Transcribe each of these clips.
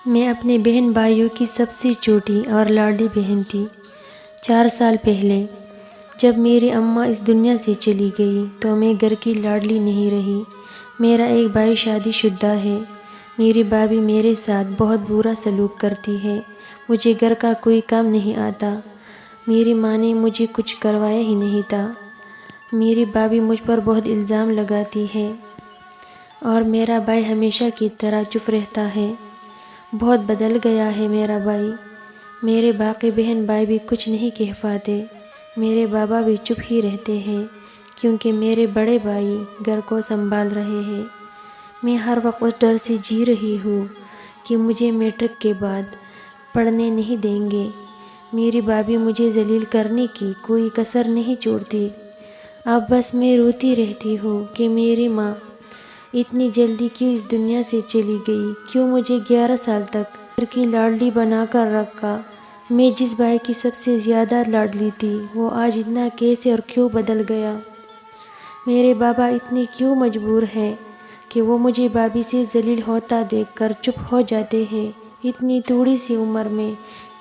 میں اپنے بہن بھائیوں کی سب سے چھوٹی اور لاڈلی بہن تھی۔ 4 سال پہلے جب میری اماں اس دنیا سے چلی گئی تو میں گھر کی لاڈلی نہیں رہی۔ میرا ایک بھائی شادی شدہ ہے۔ میری بھابھی میرے ساتھ بہت برا سلوک کرتی ہے۔ مجھے گھر کا کوئی کام نہیں آتا۔ میری ماں نے مجھے کچھ کروایا ہی نہیں تھا۔ میری بھابھی مجھ پر بہت الزام لگاتی ہے اور میرا بھائی ہمیشہ کی طرح چپ رہتا ہے۔ بہت بدل گیا ہے میرا بھائی۔ میرے باقی بہن بھائی بھی کچھ نہیں کہہ پاتے۔ میرے بابا بھی چپ ہی رہتے ہیں کیونکہ میرے بڑے بھائی گھر کو سنبھال رہے ہیں۔ میں ہر وقت اس ڈر سے جی رہی ہوں کہ مجھے میٹرک کے بعد پڑھنے نہیں دیں گے۔ میری بھابھی مجھے ذلیل کرنے کی کوئی کسر نہیں چھوڑتی۔ اب بس میں روتی رہتی ہوں کہ میری ماں اتنی جلدی کیوں اس دنیا سے چلی گئی، کیوں مجھے 11 سال تک گھر کی لاڈلی بنا کر رکھا۔ میں جس بھائی کی سب سے زیادہ لاڈلی تھی وہ آج اتنا کیسے اور کیوں بدل گیا۔ میرے بابا اتنے کیوں مجبور ہے کہ وہ مجھے بھابھی سے ذلیل ہوتا دیکھ کر چپ ہو جاتے ہیں۔ اتنی تھوڑی سی عمر میں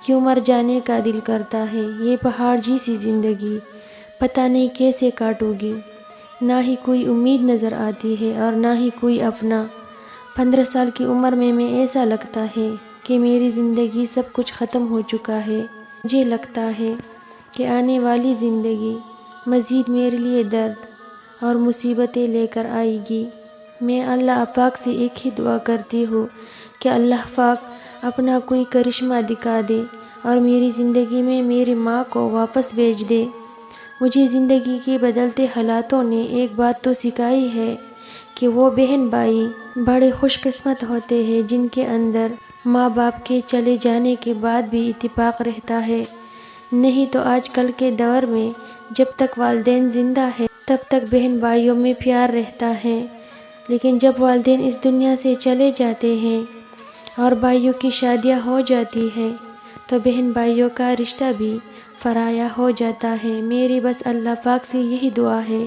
کیوں مر جانے کا دل کرتا ہے۔ یہ پہاڑ جیسی زندگی پتہ نہیں کیسے کاٹوں گی۔ نہ ہی کوئی امید نظر آتی ہے اور نہ ہی کوئی اپنا۔ 15 سال کی عمر میں ایسا لگتا ہے کہ میری زندگی سب کچھ ختم ہو چکا ہے۔ مجھے لگتا ہے کہ آنے والی زندگی مزید میرے لیے درد اور مصیبتیں لے کر آئے گی۔ میں اللہ پاک سے ایک ہی دعا کرتی ہوں کہ اللہ پاک اپنا کوئی کرشمہ دکھا دے اور میری زندگی میں میری ماں کو واپس بھیج دے۔ مجھے زندگی کے بدلتے حالاتوں نے ایک بات تو سکھائی ہے کہ وہ بہن بھائی بڑے خوش قسمت ہوتے ہیں جن کے اندر ماں باپ کے چلے جانے کے بعد بھی اتفاق رہتا ہے۔ نہیں تو آج کل کے دور میں جب تک والدین زندہ ہیں تب تک بہن بھائیوں میں پیار رہتا ہے، لیکن جب والدین اس دنیا سے چلے جاتے ہیں اور بھائیوں کی شادیاں ہو جاتی ہیں تو بہن بھائیوں کا رشتہ بھی پرایا ہو جاتا ہے۔ میری بس اللہ پاک سے یہی دعا ہے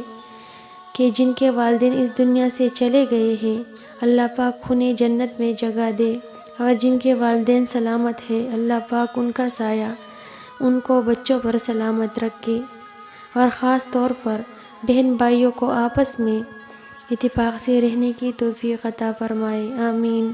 کہ جن کے والدین اس دنیا سے چلے گئے ہیں اللہ پاک انہیں جنت میں جگہ دے، اور جن کے والدین سلامت ہیں اللہ پاک ان کا سایہ ان کو بچوں پر سلامت رکھے، اور خاص طور پر بہن بھائیوں کو آپس میں اتفاق سے رہنے کی توفیق عطا فرمائے۔ آمین۔